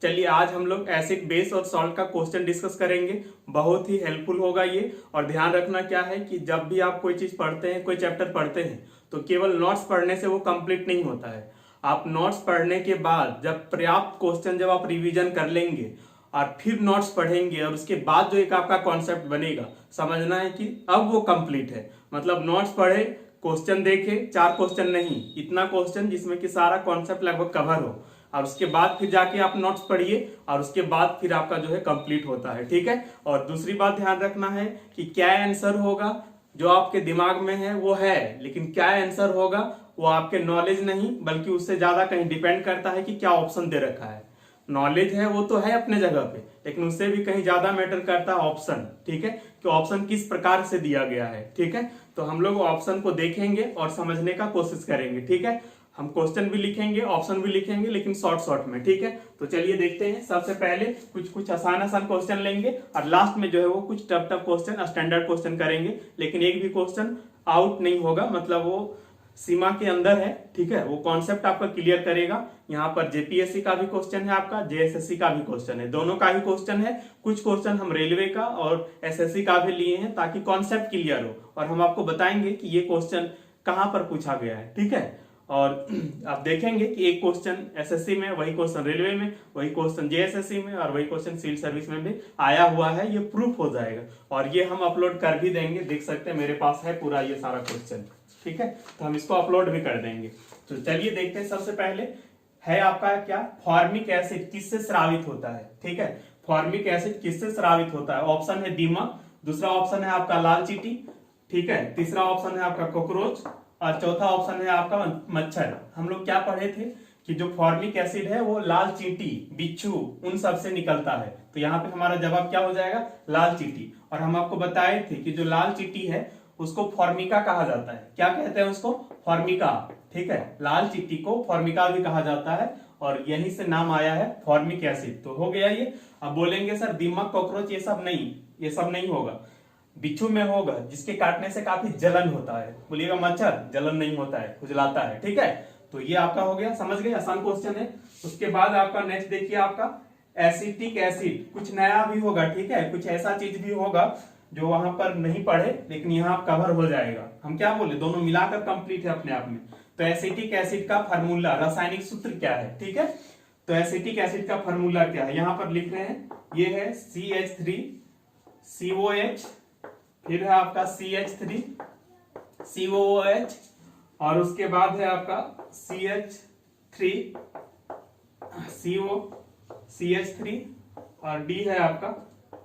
चलिए आज हम लोग एसिड बेस और सॉल्ट का क्वेश्चन डिस्कस करेंगे। बहुत ही हेल्पफुल होगा ये। और ध्यान रखना क्या है कि जब भी आप कोई चीज पढ़ते हैं, कोई चैप्टर पढ़ते हैं, तो केवल नोट्स पढ़ने से वो कंप्लीट नहीं होता है। आप नोट्स पढ़ने के बाद जब पर्याप्त क्वेश्चन जब आप रिवीजन कर लेंगे और फिर नोट्स पढ़ेंगे और उसके बाद जो एक आपका कॉन्सेप्ट बनेगा, समझना है कि अब वो कंप्लीट है। मतलब नोट्स पढ़े, क्वेश्चन देखे, 4 क्वेश्चन नहीं, इतना क्वेश्चन जिसमें कि सारा कॉन्सेप्ट लगभग कवर हो, और उसके बाद फिर जाके आप नोट्स पढ़िए और उसके बाद फिर आपका जो है कंप्लीट होता है। ठीक है। और दूसरी बात ध्यान रखना है कि क्या आंसर होगा, जो आपके दिमाग में है वो है, लेकिन क्या आंसर होगा वो आपके नॉलेज नहीं बल्कि उससे ज्यादा कहीं डिपेंड करता है कि क्या ऑप्शन दे रखा है। नॉलेज है वो तो है अपने जगह पे, लेकिन उससे भी कहीं ज्यादा मैटर करता है ऑप्शन। ठीक है, कि ऑप्शन किस प्रकार से दिया गया है। ठीक है, तो हम लोग ऑप्शन को देखेंगे और समझने का कोशिश करेंगे। ठीक है, हम क्वेश्चन भी लिखेंगे, ऑप्शन भी लिखेंगे, लेकिन शॉर्ट शॉर्ट में। ठीक है, तो चलिए देखते हैं। सबसे पहले कुछ कुछ आसान आसान क्वेश्चन लेंगे और लास्ट में जो है वो कुछ tough tough question, standard question करेंगे, लेकिन एक भी क्वेश्चन आउट नहीं होगा, मतलब वो सीमा के अंदर है। ठीक है, वो कॉन्सेप्ट आपका क्लियर करेगा। यहाँ पर जेपीएससी का भी क्वेश्चन है, आपका जेएसएससी का भी क्वेश्चन है, दोनों का ही क्वेश्चन है। कुछ क्वेश्चन हम रेलवे का और एसएससी का भी लिए हैं ताकि कॉन्सेप्ट क्लियर हो, और हम आपको बताएंगे कि ये क्वेश्चन कहाँ पर पूछा गया है। ठीक है, और आप देखेंगे कि एक क्वेश्चन एसएससी में, वही क्वेश्चन रेलवे में, वही क्वेश्चन जेएसएससी में और वही क्वेश्चन सिविल सर्विस में भी आया हुआ है। ये प्रूफ हो जाएगा और ये हम अपलोड कर भी देंगे। देख सकते हैं मेरे पास है पूरा ये सारा क्वेश्चन। ठीक है, तो हम इसको अपलोड भी कर देंगे। तो चलिए देखते हैं। सबसे पहले है आपका क्या, फॉर्मिक एसिड किससे स्रावित होता है। ठीक है, फॉर्मिक एसिड किससे स्रावित होता है। ऑप्शन है दीमक, दूसरा ऑप्शन है आपका लाल चींटी, ठीक है, तीसरा ऑप्शन है आपका कॉकरोच, और चौथा ऑप्शन है आपका मच्छर। हम लोग क्या पढ़े थे कि जो फॉर्मिक एसिड है वो लाल चींटी, बिच्छू, उन सब से निकलता है। तो यहाँ पे हमारा जवाब क्या हो जाएगा, लाल चींटी। और हम आपको बताए थे कि जो लाल चींटी है उसको फॉर्मिका कहा जाता है। क्या कहते हैं उसको, फॉर्मिका। ठीक है, लाल चींटी को फॉर्मिका भी कहा जाता है और यहीं से नाम आया है फॉर्मिक एसिड। तो हो गया ये। अब बोलेंगे सर दीमक, कॉकरोच ये सब नहीं, ये सब नहीं होगा। बिच्छू में होगा जिसके काटने से काफी जलन होता है। बोलिएगा मच्छर, जलन नहीं होता है, खुजलाता है। ठीक है, तो ये आपका हो गया, समझ गए, आसान क्वेश्चन है। उसके बाद आपका नेक्स्ट देखिए, आपका एसिटिक एसिड, कुछ नया भी होगा। ठीक है, कुछ ऐसा चीज भी होगा जो वहां पर नहीं पढ़े लेकिन यहाँ कवर हो जाएगा। हम क्या बोले, दोनों मिलाकर कंप्लीट है अपने आप में। तो एसिटिक एसिड का फार्मूला, रासायनिक सूत्र क्या है। ठीक है, तो एसिटिक एसिड का फार्मूला क्या है, यहां पर लिख रहे हैं, ये है CH3COH, फिर है आपका CH3COOH, और उसके बाद है आपका CH3CO CH3, और डी है आपका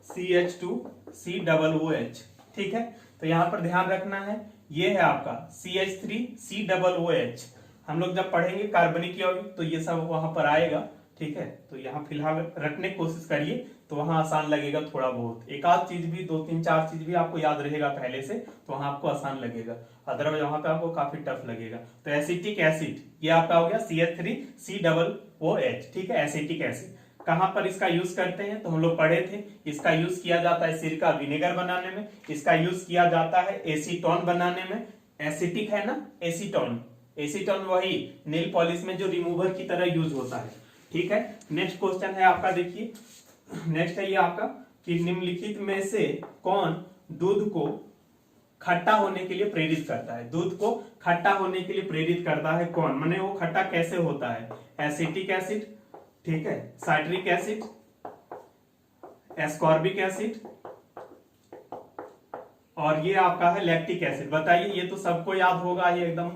CH2COOH। ठीक है, तो यहां पर ध्यान रखना है, ये है आपका CH3COOH। हम लोग जब पढ़ेंगे कार्बनिक यौगिक तो ये सब वहां पर आएगा। ठीक है, तो यहाँ फिलहाल रखने की कोशिश करिए, तो वहां आसान लगेगा थोड़ा बहुत। एक आध चीज भी, 2 3 4 चीज भी आपको याद रहेगा पहले से, तो वहां आपको आसान लगेगा। अदरवाइज वहां पे आपको काफी टफ लगेगा। तो एसिटिक एसिड ये आपका हो गया CH3COOH। ठीक है, एसिटिक एसिड कहां पर इसका यूज करते हैं, तो हम लोग पढ़े थे, इसका यूज किया जाता है सिरका विनेगर बनाने में, इसका यूज किया जाता है एसीटोन बनाने में। एसिटिक है ना, एसीटोन, एसीटोन वही नेल पॉलिश में जो रिमूवर की तरह यूज होता है। ठीक है, नेक्स्ट क्वेश्चन है आपका, देखिए नेक्स्ट है ये आपका कि निम्नलिखित में से कौन दूध को खट्टा होने के लिए प्रेरित करता है। दूध को खट्टा होने के लिए प्रेरित करता है कौन, माने वो खट्टा कैसे होता है। एसिटिक एसिड, ठीक है, साइट्रिक एसिड, एस्कॉर्बिक एसिड, और ये आपका है लैक्टिक एसिड। बताइए, ये तो सबको याद होगा ये एकदम।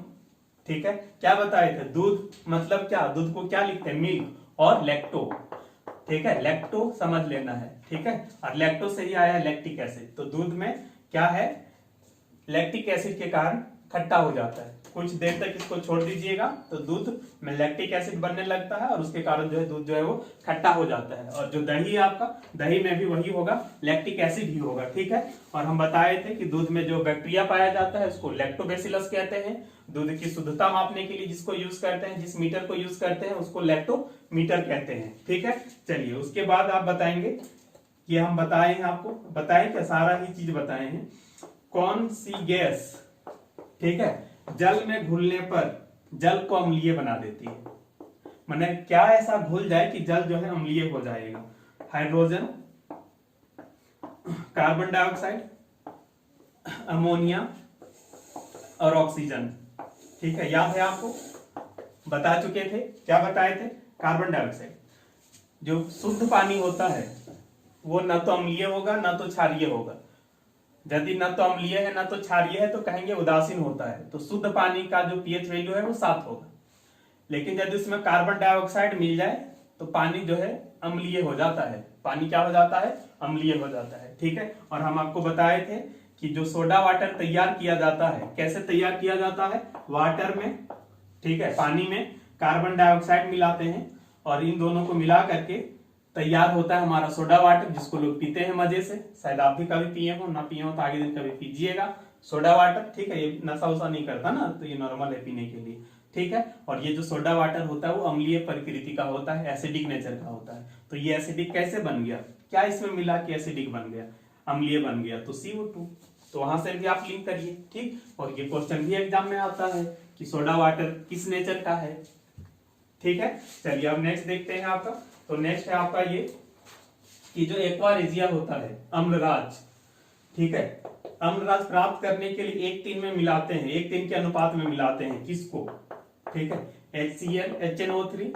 ठीक है, क्या बताए थे, दूध मतलब क्या, दूध को क्या लिखते हैं, मिल्क, और लैक्टो। ठीक है, लैक्टो समझ लेना है। ठीक है, और लैक्टो से ही आया है लैक्टिक एसिड। तो दूध में क्या है, लैक्टिक एसिड के कारण खट्टा हो जाता है। कुछ देर तक इसको छोड़ दीजिएगा तो दूध में लैक्टिक एसिड बनने लगता है और उसके कारण जो है दूध जो है वो खट्टा हो जाता है। और जो दही है आपका, दही में भी वही होगा, लैक्टिक एसिड ही होगा। ठीक है, और हम बताए थे कि दूध में जो बैक्टीरिया पाया जाता है उसको लैक्टोबैसिलस कहते हैं। दूध की शुद्धता मापने के लिए जिसको यूज करते हैं, जिस मीटर को यूज करते हैं उसको लैक्टोमीटर कहते हैं। ठीक है, चलिए उसके बाद आप बताएंगे, ये हम बताए हैं आपको, बताए क्या, सारा ही चीज बताए हैं। कौन सी गैस, ठीक है, जल में घुलने पर जल को अम्लीय बना देती है। माने क्या ऐसा घुल जाए कि जल जो है अम्लीय हो जाएगा? हाइड्रोजन, कार्बन डाइऑक्साइड, अमोनिया और ऑक्सीजन। ठीक है, याद है आपको? बता चुके थे, क्या बताए थे? कार्बन डाइऑक्साइड जो शुद्ध पानी होता है वो ना तो अम्लीय होगा ना तो क्षारीय होगा। यदि ना तो अम्लीय है ना तो क्षारीय है तो कहेंगे उदासीन होता है। तो शुद्ध पानी का जो पीएच वैल्यू है वो 7 होगा। लेकिन यदि उसमें कार्बन डाइऑक्साइड मिल जाए तो पानी जो है अम्लीय हो जाता है। पानी क्या हो जाता है? अम्लीय हो जाता है। ठीक है, और हम आपको बताए थे कि जो सोडा वाटर तैयार किया जाता है, कैसे तैयार किया जाता है? वाटर में, ठीक है, पानी में कार्बन डाइऑक्साइड मिलाते हैं और इन दोनों को मिला करके तैयार होता है हमारा सोडा वाटर, जिसको लोग पीते हैं मजे से। शायद आप भी कभी पिए हो, ना पिए हो तो आगे दिन कभी पीजिएगा सोडा वाटर। ठीक है, ये नशा वशा नहीं करता ना, तो ये नॉर्मल है पीने के लिए। ठीक है, और ये जो सोडा वाटर होता है वो अम्लीय प्रकृति का होता है, एसिडिक नेचर का होता है। तो ये एसिडिक कैसे बन गया? क्या इसमें मिला कि एसिडिक बन गया, अम्लीय बन गया? तो CO2। तो वहां से भी आप लिंक करिए। ठीक, और ये क्वेश्चन भी एग्जाम में आता है कि सोडा वाटर किस नेचर का है। ठीक है, चलिए अब नेक्स्ट देखते हैं आपका। तो नेक्स्ट है आपका ये कि जो एक्वारेजिया होता है, अम्लराज। ठीक है, अम्लराज प्राप्त करने के लिए 1:3 में मिलाते हैं, 1:3 के अनुपात में मिलाते हैं किसको? ठीक है, HCl, HNO3,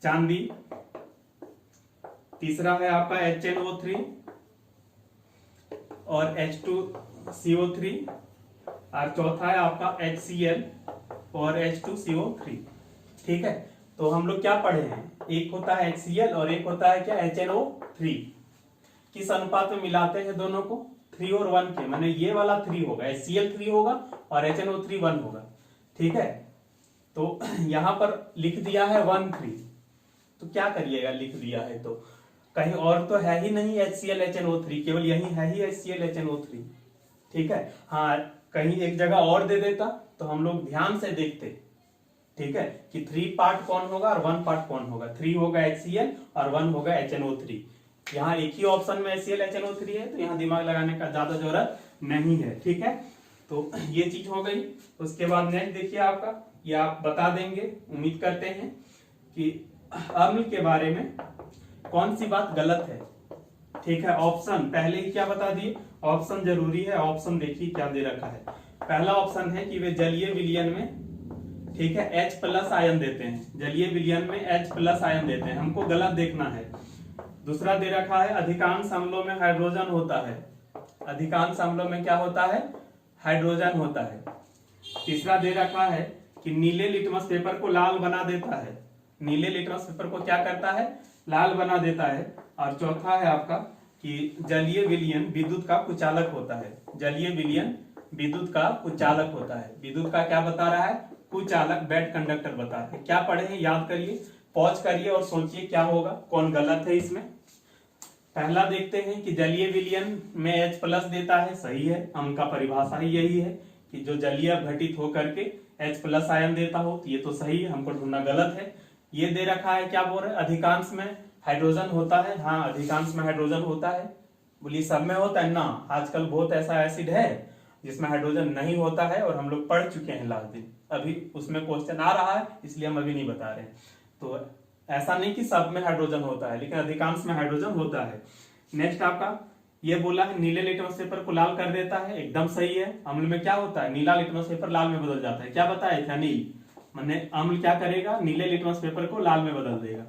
चांदी, तीसरा है आपका HNO3 और H2CO3, और चौथा है आपका HCl और H2CO3। ठीक है, तो हम लोग क्या पढ़े हैं? एक होता है HCl और एक होता है क्या? HNO3। किस अनुपात में मिलाते हैं दोनों को? 3 और 1 के, माने ये वाला 3 होगा, HCl 3 होगा और HNO3 1 होगा। ठीक है, तो यहां पर लिख दिया है 1:3, तो क्या करिएगा? लिख दिया है तो कहीं और तो है ही नहीं HCl HNO3, केवल यही है ही HCl HNO3। ठीक है, हाँ कहीं एक जगह और दे देता तो हम लोग ध्यान से देखते। ठीक है, कि 3 पार्ट कौन होगा और 1 पार्ट कौन होगा? 3 होगा HCl और 1 होगा HNO3। यहाँ एक ही ऑप्शन में HCl HNO3 है, तो यहाँ दिमाग लगाने का ज्यादा जरूरत नहीं है। ठीक है, तो ये चीज हो गई। उसके बाद नेक्स्ट देखिए आपका, ये आप बता देंगे, उम्मीद करते हैं कि अम्ल के बारे में कौन सी बात गलत है। ठीक है, ऑप्शन पहले ही क्या बता दिए, ऑप्शन जरूरी है। ऑप्शन देखिए क्या दे रखा है। पहला ऑप्शन है कि वे जलीय विलयन में, ठीक है, H+ आयन देते हैं, जलीय विलयन में H+ आयन देते हैं, हमको गलत देखना है। दूसरा दे रखा है अधिकांश अम्लों में हाइड्रोजन होता है, अधिकांश अम्लों में क्या होता है? हाइड्रोजन होता है। तीसरा दे रखा है कि नीले लिटमस पेपर को लाल बना देता है, नीले लिटमस पेपर को क्या करता है? लाल बना देता है। और चौथा है आपका कि जलीय विलयन विद्युत का कुचालक होता है, जलीय विलयन विद्युत का कुचालक होता है। विद्युत का क्या बता रहा है? कुचालक, बैड कंडक्टर बता रहा है। क्या पढ़े हैं याद करिए, पॉज करिए और सोचिए क्या होगा, कौन गलत है इसमें। पहला देखते हैं कि जलीय विलयन में H+ देता है, सही है, अम्ल का परिभाषा ही यही है कि जो जलीय घटित होकर के H+ आयन देता हो, तो ये तो सही है, हमको ढूंढना गलत है। ये दे रखा है, क्या बोल रहे हैं? अधिकांश में हाइड्रोजन होता है। हाँ, अधिकांश में हाइड्रोजन होता है। बोलिए सब में होता है ना? आजकल बहुत ऐसा एसिड है जिसमें हाइड्रोजन नहीं होता है, और हम लोग पढ़ चुके हैं लास्ट दिन, अभी उसमें क्वेश्चन आ रहा है इसलिए हम अभी नहीं बता रहे। तो ऐसा नहीं कि सब में हाइड्रोजन होता है, लेकिन अधिकांश में हाइड्रोजन होता है। नेक्स्ट आपका ये बोला है नीले लिटमस पेपर को लाल कर देता है, एकदम सही है। अम्ल में क्या होता है? नीला लिटमस पेपर लाल में बदल जाता है। क्या बताया था? नील, मैंने अम्ल क्या करेगा? नीले लिटमस पेपर को लाल में बदल देगा।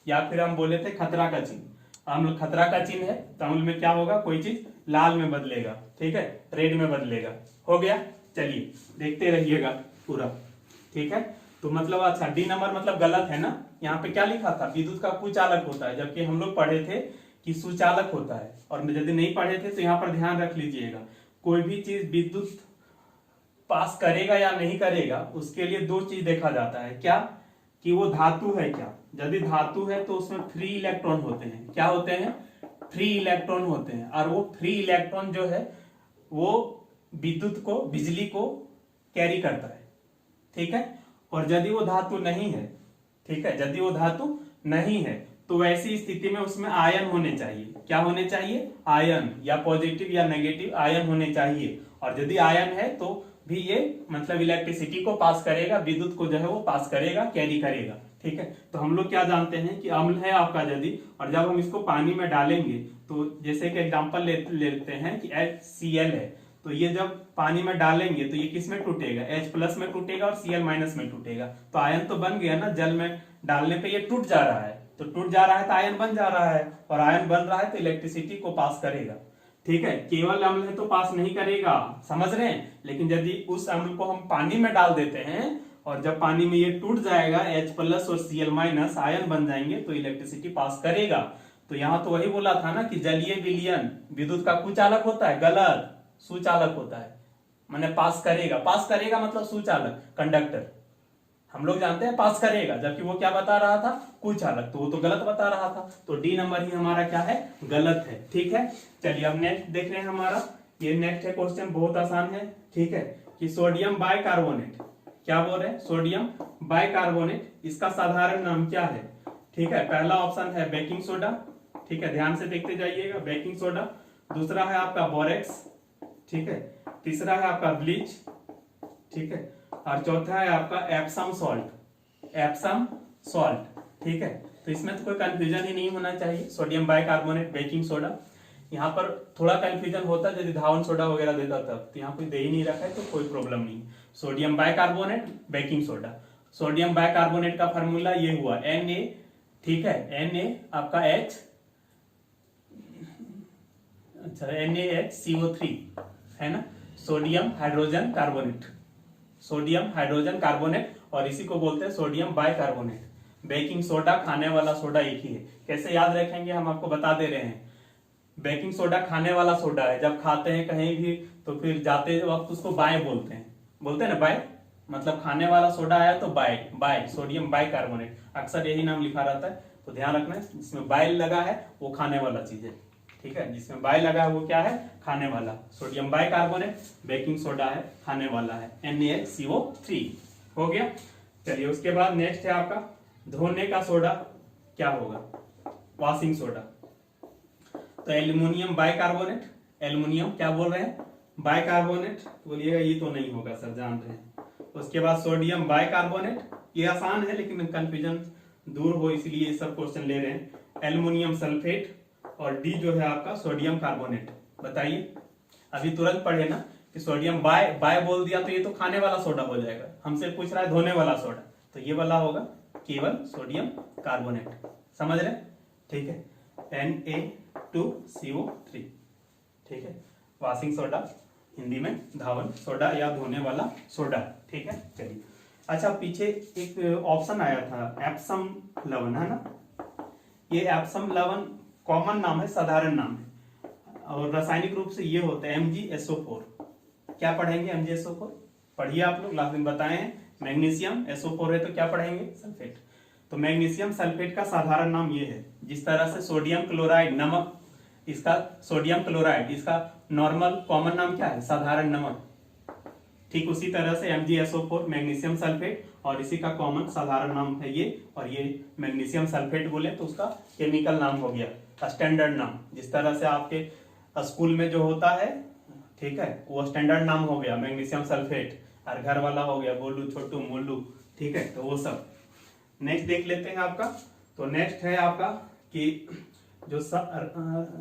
या फिर हम बोले थे खतरा का चिन्ह, अम्ल खतरा का चिन्ह है तो अम्ल में क्या होगा? कोई चीज लाल में बदलेगा, ठीक है, रेड में बदलेगा। हो गया, चलिए देखते रहिएगा पूरा। ठीक है, तो मतलब अच्छा डी नंबर मतलब गलत है ना। यहाँ पे क्या लिखा था? विद्युत का कुचालक होता है, जबकि हम लोग पढ़े थे कि सुचालक होता है। और यदि नहीं पढ़े थे तो यहाँ पर ध्यान रख लीजिएगा, कोई भी चीज विद्युत पास करेगा या नहीं करेगा, उसके लिए 2 चीज देखा जाता है। क्या? कि वो धातु है क्या। यदि धातु है तो उसमें फ्री इलेक्ट्रॉन होते हैं। क्या होते हैं? फ्री इलेक्ट्रॉन होते हैं। और वो फ्री इलेक्ट्रॉन जो है वो विद्युत को, बिजली को कैरी करता है। ठीक है, और यदि वो धातु नहीं है, ठीक है, यदि वो धातु नहीं है तो वैसी स्थिति में उसमें आयन होने चाहिए। क्या होने चाहिए? आयन, या पॉजिटिव या नेगेटिव आयन होने चाहिए। और यदि आयन है तो भी ये मतलब इलेक्ट्रिसिटी को पास करेगा, विद्युत को जो है वो पास करेगा, कैरी करेगा। ठीक है, तो हम लोग क्या जानते हैं कि अम्ल है आपका यदि, और जब हम इसको पानी में डालेंगे तो जैसे कि एग्जांपल लेते हैं कि HCl है, तो ये जब पानी में डालेंगे तो ये किस में टूटेगा, H+ में टूटेगा और Cl- में टूटेगा। तो आयन तो बन गया ना, जल में डालने पे ये टूट जा रहा है, तो टूट जा रहा है तो आयन बन जा रहा है, और आयन बन रहा है तो इलेक्ट्रिसिटी को पास करेगा। ठीक है, केवल अम्ल है तो पास नहीं करेगा, समझ रहे हैं। लेकिन यदि उस अम्ल को हम पानी में डाल देते हैं और जब पानी में ये टूट जाएगा, H+ और Cl- आयन बन जाएंगे तो इलेक्ट्रिसिटी पास करेगा। तो यहाँ तो वही बोला था ना कि जलीय विलयन विद्युत का कुचालक होता है, गलत, सुचालक होता है। माने पास करेगा, पास करेगा मतलब सुचालक, कंडक्टर। हम लोग जानते हैं पास करेगा, जबकि वो क्या बता रहा था, कुचालक, तो वो तो गलत बता रहा था। तो डी नंबर ही हमारा क्या है, गलत है। ठीक है, चलिए अब नेक्स्ट देख रहे हैं हमारा, ये नेक्स्ट है क्वेश्चन, बहुत आसान है। ठीक है, कि सोडियम बाइकार्बोनेट, क्या बोल रहे हैं, सोडियम बाइकार्बोनेट, इसका साधारण नाम क्या है। ठीक है, पहला ऑप्शन है बेकिंग सोडा, ठीक है, ध्यान से देखते जाइएगा, बेकिंग सोडा। दूसरा है आपका बोरेक्स, ठीक है। तीसरा है आपका ब्लीच, ठीक है। और चौथा है आपका एप्सम सॉल्ट, एप्सम सॉल्ट। ठीक है, तो इसमें तो कोई कंफ्यूजन ही नहीं होना चाहिए, सोडियम बाइकार्बोनेट, बेकिंग सोडा। यहाँ पर थोड़ा कंफ्यूजन होता है यदि धावन सोडा वगैरह देता तब, तो यहाँ कोई दे ही नहीं रखा है तो कोई प्रॉब्लम नहीं। Sodium bicarbonate, baking soda. Sodium bicarbonate का फार्मूला ये हुआ Na, ठीक है, Na आपका H, अच्छा NaHCO3 है ना, sodium hydrogen carbonate, sodium hydrogen carbonate, और इसी को बोलते हैं सोडियम बाइकार्बोनेट। बेकिंग सोडा खाने वाला सोडा एक ही है, कैसे याद रखेंगे हम आपको बता दे रहे हैं। बेकिंग सोडा खाने वाला सोडा है, जब खाते हैं कहीं भी तो फिर जाते वक्त उसको बाय बोलते हैं, बोलते हैं ना बाय, मतलब खाने वाला सोडा आया तो बाय, बाय सोडियम बाइकार्बोनेट, अक्सर यही नाम लिखा रहता है। तो ध्यान रखना, जिसमें बाय लगा है वो खाने वाला चीज है। ठीक है, जिसमें बाय लगा है वो क्या है, खाने वाला। सोडियम बाइकार्बोनेट, बेकिंग सोडा है, खाने वाला है, NaCO3 हो गया। चलिए उसके बाद नेक्स्ट है आपका धोने का सोडा, क्या होगा, वॉशिंग सोडा। तो एल्युमिनियम बाइकार्बोनेट, एल्युमिनियम क्या बोल रहे हैं, बाइकार्बोनेट, तो बोलिएगा ये तो नहीं होगा सर, जान रहे हैं। उसके बाद सोडियम बाइकार्बोनेट, ये आसान है लेकिन कंफ्यूजन दूर हो इसलिए ये सब क्वेश्चन ले रहे हैं। एल्युमिनियम सल्फेट, और डी जो है आपका सोडियम कार्बोनेट। बताइए, अभी तुरंत पढ़े ना कि सोडियम बाय, बाय बोल दिया तो ये तो खाने वाला सोडा हो जाएगा, हमसे पूछ रहा है धोने वाला सोडा, तो ये वाला होगा केवल सोडियम कार्बोनेट, समझ रहे। ठीक है, Na2CO3, ठीक है, वॉशिंग सोडा, हिंदी में धावन सोडा या धोने वाला सोडा। ठीक है, चलिए। अच्छा, पीछे एक ऑप्शन आया था एप्सम लवण, है ना, ये एप्सम लवण कॉमन नाम है, साधारण नाम है, और रासायनिक रूप से ये होता है MgSO4। क्या पढ़ेंगे, MgSO4 पढ़िए आप लोग, लास्ट दिन बताए हैं। मैग्नीशियम SO4 है तो क्या पढ़ेंगे, सल्फेट। तो मैग्नीशियम सल्फेट का साधारण नाम ये है, जिस तरह से सोडियम क्लोराइड नमक, इसका सोडियम क्लोराइड, इसका नॉर्मल कॉमन नाम क्या है, साधारण नमक। ठीक उसी तरह से MgSO4 मैग्नीशियम सल्फेट, और इसी का कॉमन साधारण नाम है ये, और ये मैग्नीशियम सल्फेट बोले तो उसका केमिकल नाम हो गया, स्टैंडर्ड नाम। जिस तरह से आपके स्कूल में जो होता है, ठीक है, वो स्टैंडर्ड नाम हो गया मैग्नीशियम सल्फेट, और घर वाला हो गया गोलू छोटू मोलू। ठीक है, तो वो सब नेक्स्ट देख लेते हैं आपका। तो नेक्स्ट है आपका कि जो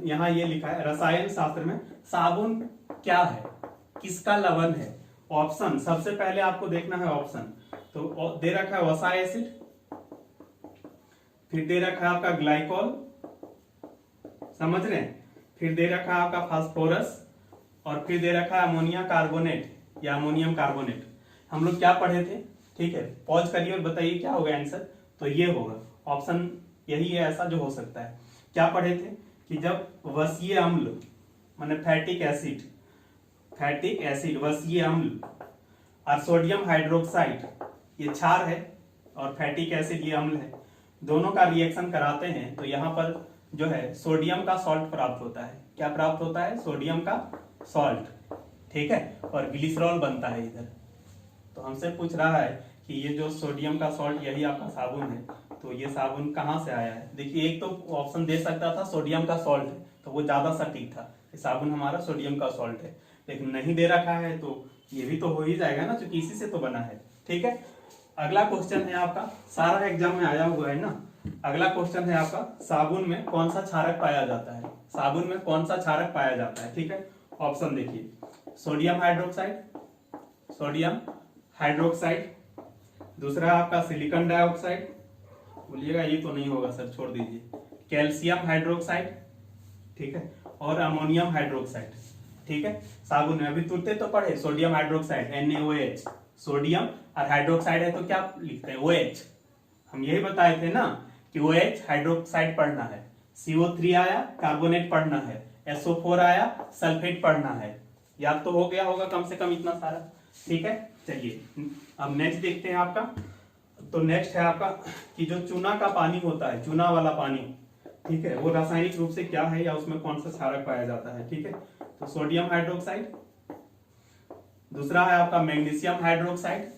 यहाँ ये लिखा है रसायन शास्त्र में साबुन क्या है, किसका लवण है। ऑप्शन सबसे पहले आपको देखना है ऑप्शन, तो दे रखा है वसा एसिड, फिर दे रखा है आपका ग्लाइकोल, समझ रहे हैं, फिर दे रखा है आपका फास्फोरस, और फिर दे रखा है अमोनिया कार्बोनेट या अमोनियम कार्बोनेट। हम लोग क्या पढ़े थे, ठीक है, पॉज करिए और बताइए क्या होगा आंसर। तो ये होगा ऑप्शन, यही है ऐसा जो हो सकता है। क्या पढ़े थे कि जब वसीय अम्ल माने फैटिक एसिड, फैटिक एसिड वसीय अम्ल, और सोडियम हाइड्रोक्साइड ये क्षार है, और फैटिक एसिड ये अम्ल है, दोनों का रिएक्शन कराते हैं तो यहाँ पर जो है सोडियम का सॉल्ट प्राप्त होता है। क्या प्राप्त होता है, सोडियम का सॉल्ट, ठीक है, और ग्लिसरॉल बनता है इधर। तो हमसे पूछ रहा है कि ये जो सोडियम का सॉल्ट यही आपका साबुन है, तो ये साबुन कहाँ से आया है। देखिए, एक तो ऑप्शन दे सकता था सोडियम का सॉल्ट है, तो वो ज्यादा सटीक था, साबुन हमारा सोडियम का सॉल्ट है, लेकिन नहीं दे रखा है तो ये भी तो हो ही जाएगा ना, क्योंकि इसी से तो बना है। ठीक है, अगला क्वेश्चन है आपका, सारा एग्जाम में आया हुआ है ना। अगला क्वेश्चन है आपका, साबुन में कौन सा क्षारक पाया जाता है? साबुन में कौन सा क्षारक पाया जाता है? ठीक है, ऑप्शन देखिए, सोडियम हाइड्रोक्साइड, सोडियम हाइड्रोक्साइड, दूसरा आपका सिलिकॉन डाइऑक्साइड, बोलिएगा ये तो नहीं होगा सर, छोड़ दीजिए, कैल्शियम हाइड्रोक्साइड, ठीक है, और अमोनियम हाइड्रोक्साइड। ठीक है, साबुन में अभी तुरते तो पढ़े, सोडियम हाइड्रोक्साइड NaOH, सोडियम और हाइड्रोक्साइड है तो क्या लिखते हैं? OH। हम यही बताए थे ना कि OH हाइड्रोक्साइड पढ़ना है, CO3 आया कार्बोनेट पढ़ना है, SO4 आया सल्फेट पढ़ना है। याद तो हो गया होगा कम से कम इतना सारा। ठीक है, चलिए अब नेक्स्ट देखते हैं आपका। तो नेक्स्ट है आपका कि जो चूना का पानी होता है, चूना वाला पानी, ठीक है, वो रासायनिक रूप से क्या है या उसमें कौन सा क्षारक पाया जाता है? ठीक है, तो सोडियम हाइड्रोक्साइड, दूसरा है आपका मैग्नीशियम हाइड्रोक्साइड,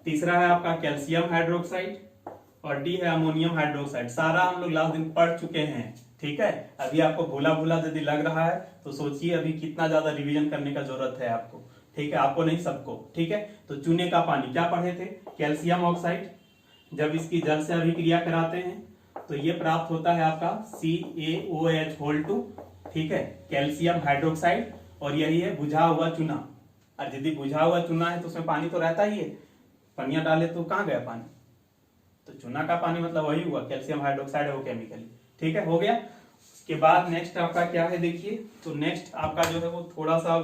तीसरा है आपका कैल्शियम हाइड्रोक्साइड, और डी है अमोनियम हाइड्रोक्साइड। सारा हम लोग लास्ट दिन पढ़ चुके हैं। ठीक है, अभी आपको भूला भूला यदि लग रहा है तो सोचिए अभी कितना ज्यादा रिवीजन करने का जरूरत है आपको। ठीक है, आपको नहीं सबको। ठीक है, तो चूने का पानी क्या पढ़े थे? कैल्शियम ऑक्साइड, जब इसकी जल से अभिक्रिया कराते हैं तो ये प्राप्त होता है आपका CaOH2। ठीक है, कैल्शियम हाइड्रोक्साइड, और यही है बुझा हुआ चूना। और यदि बुझा हुआ चूना है तो उसमें पानी तो रहता ही है, पनिया डाले तो कहाँ गया पानी? तो चूना का पानी मतलब वही हुआ, कैल्शियम हाइड्रोक्साइड है वो केमिकली। ठीक है, हो गया। उसके बाद नेक्स्ट आपका क्या है देखिए, तो नेक्स्ट आपका जो है वो थोड़ा सा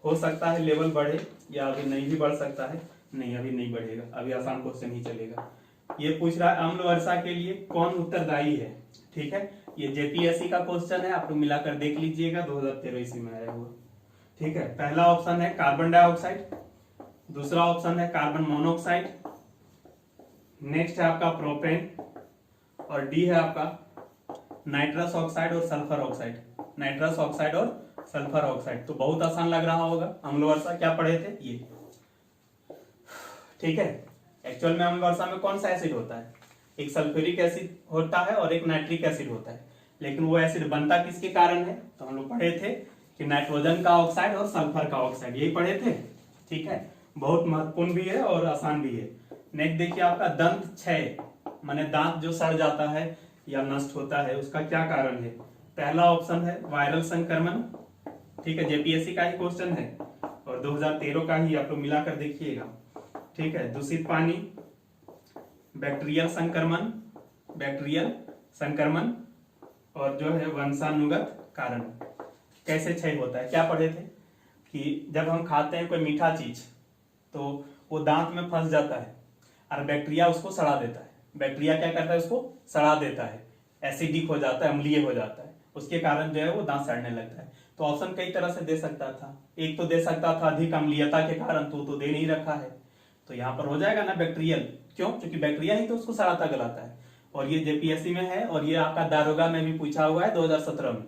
हो सकता है लेवल बढ़े या अभी नहीं भी बढ़ सकता है। नहीं, अभी नहीं बढ़ेगा, अभी आसान क्वेश्चन ही चलेगा। ये पूछ रहा है अम्ल वर्षा के लिए कौन उत्तरदायी है? ठीक है, ये JPSC का क्वेश्चन है, आप लोग मिलाकर देख लीजिएगा, 2013 इसी में आया हुआ। ठीक है, पहला ऑप्शन है कार्बन डाइऑक्साइड, दूसरा ऑप्शन है कार्बन मोनोऑक्साइड, नेक्स्ट है आपका प्रोपेन, और डी है आपका नाइट्रस ऑक्साइड और सल्फर ऑक्साइड। नाइट्रस ऑक्साइड और सल्फर ऑक्साइड। तो बहुत आसान लग रहा होगा। अम्ल वर्षा क्या पढ़े थे ये? ठीक है, एक्चुअल में अम्ल वर्षा में कौन सा एसिड होता है? एक सल्फ्यूरिक एसिड होता है और एक नाइट्रिक एसिड होता है, लेकिन वो एसिड बनता किसके कारण है? तो हम लोग पढ़े थे कि नाइट्रोजन का ऑक्साइड और सल्फर का ऑक्साइड, यही पढ़े थे। ठीक है, बहुत महत्वपूर्ण भी है और आसान भी है। नेक्स्ट देखिए आपका दंत क्षय, माने दांत जो सड़ जाता है या नष्ट होता है, उसका क्या कारण है? पहला ऑप्शन है वायरल संक्रमण। ठीक है, JPSC का ही क्वेश्चन है और 2013 का ही, आप लोग मिलाकर देखिएगा। ठीक है, दूषित पानी, बैक्टीरियल संक्रमण, बैक्टीरियल संक्रमण, और जो है वंशानुगत कारण। कैसे क्षय होता है? क्या पढ़े थे कि जब हम खाते हैं कोई मीठा चीज तो वो दांत में फंस जाता है और बैक्टीरिया उसको सड़ा देता है। बैक्टीरिया क्या करता है? उसको सड़ा देता है, एसिडिक हो जाता है, अम्लीय हो जाता है, उसके कारण जो है वो दांत सड़ने लगता है। तो ऑप्शन कई तरह से दे सकता था। एक तो दे सकता था अधिक अम्लीयता के कारण, तो दे नहीं रखा है, तो यहाँ पर हो जाएगा ना बैक्टीरियल। क्यों? क्योंकि बैक्टीरिया ही तो उसको सड़ाता गलाता है। और ये JPSC में है और ये आपका दारोगा में भी पूछा हुआ है 2017 में।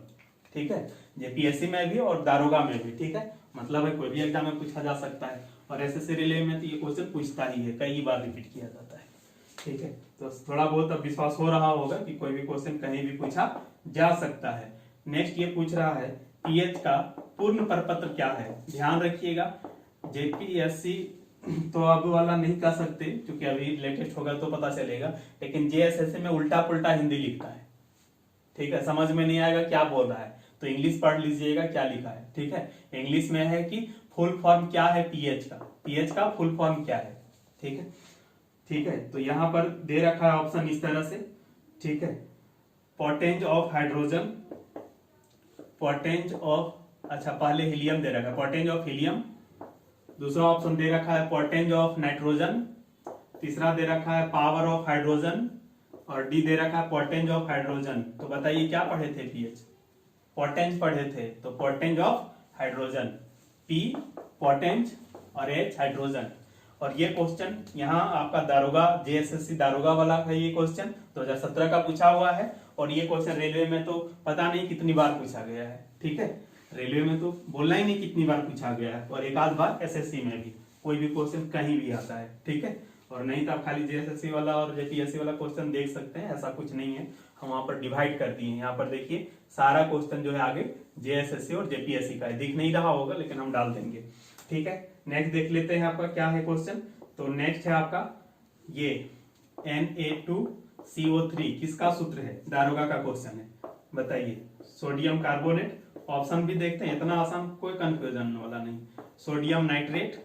ठीक है, JPSC में भी और दारोगा में भी। ठीक है, मतलब है कोई भी एग्जाम में पूछा जा सकता है, और SSC रिले में तो ये क्वेश्चन पूछता ही है, कई बार रिपीट किया जाता है। ठीक है, तो थोड़ा बहुत अब विश्वास हो रहा होगा कि कोई भी क्वेश्चन कहीं भी पूछा जा सकता है। नेक्स्ट ये पूछ रहा है pH का पूर्ण प्रपत्र क्या है? ध्यान रखिएगा, JPSC तो अब वाला नहीं कह सकते क्योंकि अभी लेटेस्ट होगा तो पता चलेगा, लेकिन JSSC में उल्टा पुल्टा हिंदी लिखता है। ठीक है, समझ में नहीं आएगा क्या बोल रहा है तो इंग्लिश पढ़ लीजिएगा क्या लिखा है। ठीक है, इंग्लिश में है कि फुल फॉर्म क्या है pH का, pH का फुल फॉर्म क्या है। ठीक है, ठीक है, तो यहां पर दे रखा है ऑप्शन इस तरह से। ठीक है, पोटेंज ऑफ हाइड्रोजन, पोटेंज ऑफ, अच्छा पहले हीलियम दे रखा है, पोटेंज ऑफ हीलियम, दूसरा ऑप्शन दे रखा है पोटेंज ऑफ नाइट्रोजन, तीसरा दे रखा है पावर ऑफ हाइड्रोजन, और डी दे रखा है पोटेंज ऑफ हाइड्रोजन। तो बताइए क्या पढ़े थे? pH पोटेंज पढ़े थे, तो पोटेंज ऑफ हाइड्रोजन, P पोटेंज और H हाइड्रोजन। और ये क्वेश्चन यहाँ आपका दारोगा JSSC दारोगा वाला है, ये क्वेश्चन 2017 का पूछा हुआ है, और ये क्वेश्चन रेलवे में तो पता नहीं कितनी बार पूछा गया है। ठीक है, रेलवे में तो बोलना ही नहीं कितनी बार पूछा गया है, और एक आध बार SSC में भी, कोई भी क्वेश्चन कहीं भी आता है। ठीक है, और नहीं तो आप खाली JSSC वाला और JPSC वाला क्वेश्चन देख सकते हैं, ऐसा कुछ नहीं है, हम वहां पर डिवाइड कर दिए हैं। यहाँ पर देखिए सारा क्वेश्चन जो है आगे JSSC और JPSC का है, दिख नहीं रहा होगा लेकिन हम डाल देंगे। ठीक है, नेक्स्ट देख लेते हैं आपका क्या है क्वेश्चन। तो नेक्स्ट है आपका ये Na2CO3 किसका सूत्र है, दारोगा का क्वेश्चन है, बताइए। सोडियम कार्बोनेट, ऑप्शन भी देखते हैं, इतना आसान कोई कंफ्यूजन वाला नहीं। सोडियम नाइट्रेट,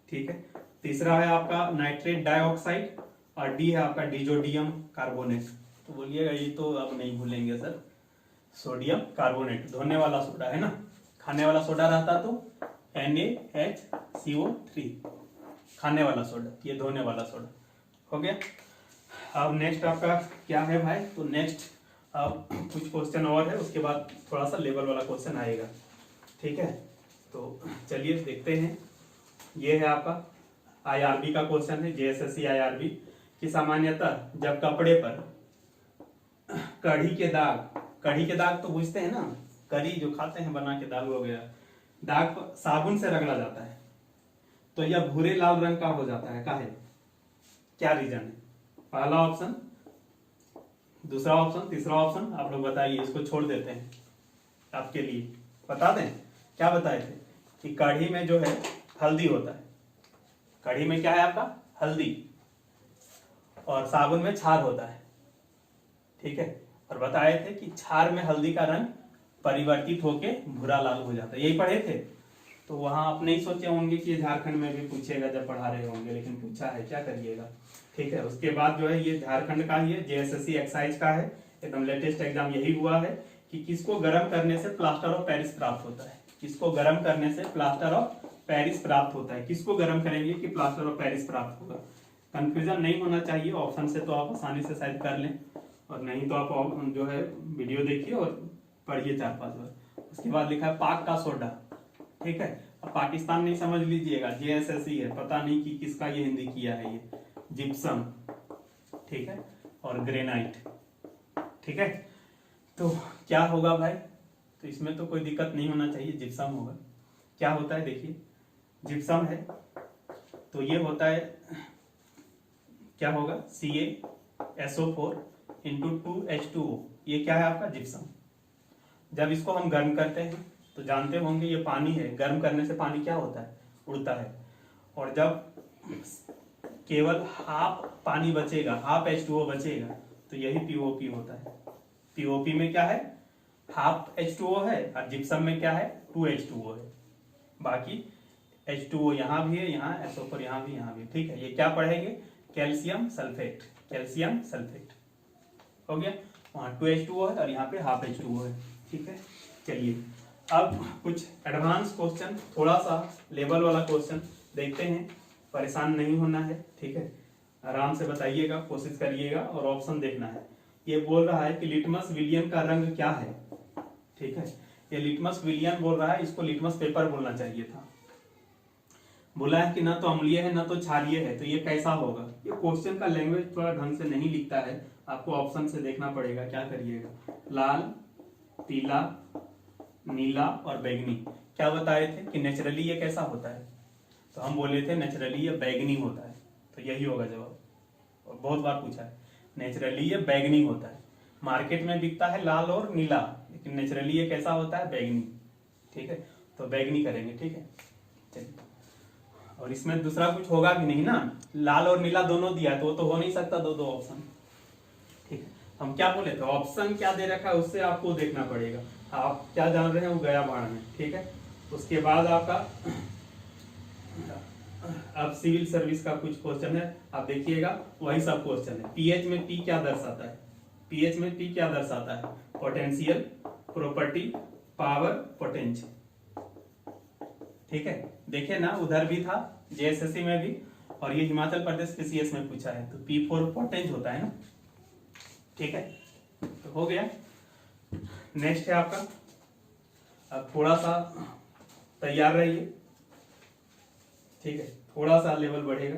ठीक है। तीसरा है आपका नाइट्रेट डाइऑक्साइड, और डी है आपका डिजोडियम कार्बोनेट। तो बोलिएगा ये तो अब नहीं भूलेंगे सर, सोडियम कार्बोनेट धोने वाला सोडा है ना, खाने वाला सोडा रहता तो NaHCO3 खाने वाला सोडा, ये धोने वाला सोडा हो गया। अब नेक्स्ट आपका क्या है भाई, तो नेक्स्ट अब कुछ क्वेश्चन और है, उसके बाद थोड़ा सा लेवल वाला क्वेश्चन आएगा, ठीक है। तो चलिए देखते हैं। ये है आपका IRB का क्वेश्चन है, JSSC IRB कि सामान्यतः जब कपड़े पर कढ़ी के दाग तो पूछते हैं ना, कढ़ी जो खाते हैं बना के दाग हो गया, दाग साबुन से रगड़ा जाता है तो यह भूरे लाल रंग का हो जाता है, काहे, क्या रीजन है? पहला ऑप्शन, दूसरा ऑप्शन, तीसरा ऑप्शन, आप लोग बताइए। इसको छोड़ देते हैं आपके लिए, बता दें क्या बताए थे कि कढ़ी में जो है हल्दी होता है, कढ़ी में क्या है आपका हल्दी, और साबुन में क्षार होता है, ठीक है। और बताए थे कि क्षार में हल्दी का रंग परिवर्तित होके भूरा लाल हो जाता है, यही पढ़े थे। तो वहां आप नहीं सोचे होंगे कि झारखंड में भी पूछेगा जब पढ़ा रहे होंगे, लेकिन पूछा है, क्या करिएगा, ठीक है। उसके बाद जो है ये झारखंड का ही है, JSSC एक्साइज का है, एकदम लेटेस्ट एग्जाम यही हुआ है कि किसको गर्म करने से प्लास्टर ऑफ पेरिस प्राप्त होता है, किसको गर्म करने से प्लास्टर ऑफ पेरिस प्राप्त होता है, किसको गर्म करेंगे कि प्लास्टर ऑफ पेरिस प्राप्त होगा। कंफ्यूजन नहीं होना चाहिए, ऑप्शन से तो आप आसानी से शायद कर लें, और नहीं तो आप जो है वीडियो देखिए और पढ़िए 4-5 बार। उसके बाद लिखा है पाक का सोडा, ठीक है। अब पाकिस्तान नहीं समझ लीजिएगा, JSSC है, पता नहीं कि किसका ये हिंदी किया है, ये जिप्सम, ठीक है, और ग्रेनाइट, ठीक है। तो क्या होगा भाई, तो इसमें तो कोई दिक्कत नहीं होना चाहिए, जिप्सम होगा। क्या होता है देखिए, जिप्सम है तो ये होता है, क्या होगा, CaSO4 × 2H2O, ये क्या है आपका जिप्सम। जब इसको हम गर्म करते हैं तो जानते होंगे ये पानी है, गर्म करने से पानी क्या होता है, उड़ता है, और जब केवल हाफ पानी बचेगा, हाफ H2O बचेगा, तो यही POP होता है। POP में क्या है, हाफ H2O है, और जिप्सम में क्या है, 2H2O है, बाकी H2O यहाँ भी है, यहाँ SO4 यहाँ भी, ठीक है। ये क्या पढ़ेंगे, कैल्शियम सल्फेट, कैल्शियम सल्फेट हो गया, वहाँ 2H2O है और यहाँ पे हाफ H2O है, ठीक है। चलिए अब कुछ एडवांस क्वेश्चन, थोड़ा सा लेवल वाला क्वेश्चन देखते हैं, परेशान नहीं होना है, ठीक है, आराम से बताइएगा, कोशिश करिएगा और ऑप्शन देखना है। ये बोल रहा है कि लिटमस विलियन का रंग क्या है, ठीक है। ये लिटमस विलियन बोल रहा है, इसको लिटमस पेपर बोलना चाहिए था। बोला है कि ना तो अम्लीय है ना तो क्षारीय है, तो ये कैसा होगा। ये क्वेश्चन का लैंग्वेज थोड़ा ढंग से नहीं लिखता है, आपको ऑप्शन से देखना पड़ेगा, क्या करिएगा, लाल, पीला, नीला और बैगनी। क्या बताए थे कि नेचुरली ये कैसा होता है, तो हम बोले थे नेचुरली ये बैगनी होता है, तो यही होगा जवाब, और बहुत बार पूछा है, नेचुरली ये बैगनी होता है। मार्केट में बिकता है लाल और नीला, लेकिन नेचुरली ये कैसा होता है, बैगनी, ठीक है। तो बैगनी करेंगे, ठीक है। चलिए, और इसमें दूसरा कुछ होगा भी नहीं ना, लाल और नीला दोनों दिया है, तो वो तो हो नहीं सकता दो ऑप्शन, ठीक है। हम क्या बोले थे, ऑप्शन क्या दे रखा है उससे आपको देखना पड़ेगा, आप क्या जान रहे हैं वो गया बाढ़ में, ठीक है। उसके बाद आपका अब सिविल सर्विस का कुछ क्वेश्चन है, आप देखिएगा वही सब क्वेश्चन है। पीएच में पी क्या दर्शाता है, पीएच में पी क्या दर्शाता है, पोटेंशियल, प्रॉपर्टी, पावर, पोटेंशियल, ठीक है। देखिए ना, उधर भी था JSSC में भी, और ये हिमाचल प्रदेश PCS में पूछा है, तो P4 पोटेंज होता है ना, ठीक है। तो हो गया। नेक्स्ट है आपका, अब थोड़ा सा तैयार रहिए, ठीक है, थोड़ा सा लेवल बढ़ेगा,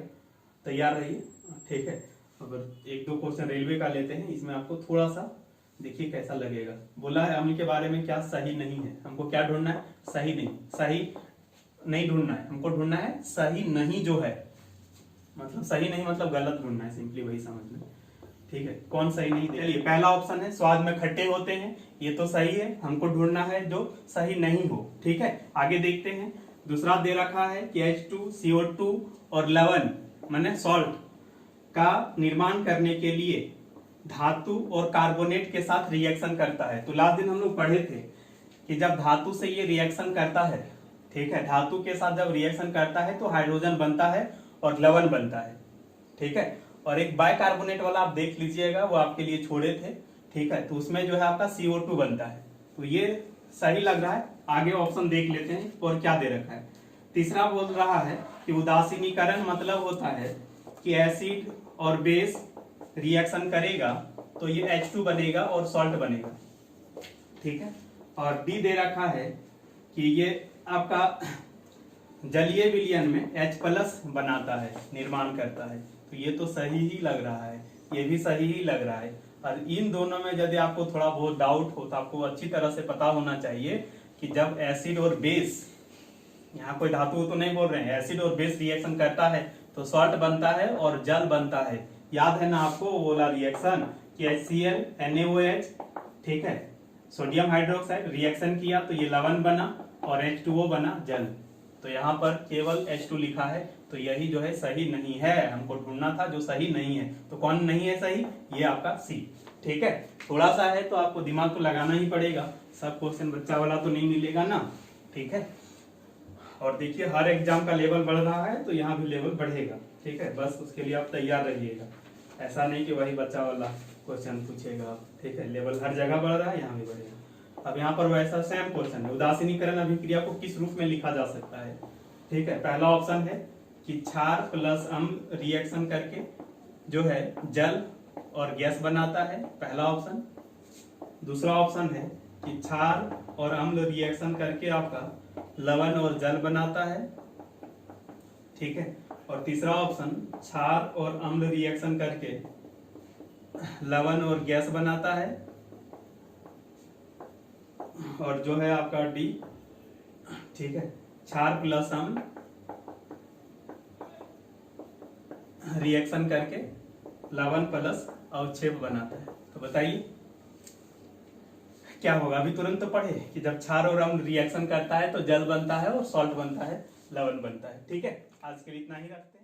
तैयार रहिए, ठीक है। अगर 1-2 क्वेश्चन रेलवे का लेते हैं, इसमें आपको थोड़ा सा देखिए कैसा लगेगा। बोला है अम्ल के बारे में क्या सही नहीं है, हमको क्या ढूंढना है, सही नहीं ढूंढना है, हमको ढूंढना है सही नहीं जो है, मतलब सही नहीं मतलब गलत ढूंढना है, सिंपली वही समझ में, ठीक है। कौन सही नहीं, चलिए पहला ऑप्शन है स्वाद में खट्टे होते हैं, ये तो सही है, हमको ढूंढना है जो सही नहीं हो, ठीक है। आगे देखते हैं, दूसरा दे रखा है कि H2CO2 और लवण माने सॉल्ट का निर्माण करने के लिए धातु और कार्बोनेट के साथ रिएक्शन करता है। तो लास्ट दिन हम लोग पढ़े थे कि जब धातु से ये रिएक्शन करता है, ठीक है, धातु के साथ जब रिएक्शन करता है तो हाइड्रोजन बनता है और लवण बनता है, ठीक है। और एक बाइकार्बोनेट वाला आप देख लीजिएगा, वो आपके लिए छोड़े थे, ठीक है, तो उसमें जो है आपका CO2 बनता है। तो ये सही लग रहा है। आगे ऑप्शन देख लेते हैं और क्या दे रखा है। तीसरा बोल रहा है कि उदासीनीकरण मतलब होता है कि एसिड और बेस रिएक्शन करेगा तो ये H2 बनेगा और सॉल्ट बनेगा, ठीक है। और डी दे रखा है कि ये आपका जलीय विलयन में H+ बनाता है, निर्माण करता है। तो ये तो सही ही लग रहा है, ये भी सही ही लग रहा है। और इन दोनों में यदि आपको थोड़ा बहुत डाउट हो तो आपको अच्छी तरह से पता होना चाहिए कि जब एसिड और बेस, यहाँ कोई धातु तो नहीं बोल रहे हैं, एसिड और बेस रिएक्शन करता है तो सॉल्ट बनता है और जल बनता है। याद है ना आपको वो वाला रिएक्शन कि HCl NaOH, ठीक है, सोडियम हाइड्रोक्साइड रिएक्शन किया तो ये लवण बना और H2O बना जल। तो यहाँ पर केवल H2 लिखा है, तो यही जो है सही नहीं है। हमको ढूंढना था जो सही नहीं है। तो कौन नहीं है सही? ये आपका सी, ठीक है। थोड़ा सा है तो आपको दिमाग तो लगाना ही पड़ेगा, सब क्वेश्चन बच्चा वाला तो नहीं मिलेगा ना, ठीक है। और देखिए हर एग्जाम का लेवल बढ़ रहा है तो यहाँ भी लेवल बढ़ेगा, ठीक है। बस उसके लिए आप तैयार रहिएगा, ऐसा नहीं कि वही बच्चा वाला क्वेश्चन पूछेगा, ठीक है। लेवल हर जगह बढ़ रहा है, यहाँ भी बढ़ेगा। अब यहाँ पर वैसा सेम क्वेश्चन है, उदासीनीकरण अभिक्रिया को किस रूप में लिखा जा सकता है, ठीक है। पहला ऑप्शन है कि क्षार प्लस अम्ल रिएक्शन करके जो है जल और गैस बनाता है, पहला ऑप्शन। दूसरा ऑप्शन है कि क्षार और अम्ल रिएक्शन करके आपका लवण और जल बनाता है, ठीक है। और तीसरा ऑप्शन क्षार और अम्ल रिएक्शन करके लवण और गैस बनाता है। और जो है आपका डी, ठीक है, क्षार प्लस अम्ल रिएक्शन करके लवण प्लस अवक्षेप बनाता है। तो बताइए क्या होगा? अभी तुरंत तो पढ़े कि जब क्षार और अम्ल रिएक्शन करता है तो जल बनता है और सॉल्ट बनता है, लवण बनता है, ठीक है। आज के लिए इतना ही रखते हैं।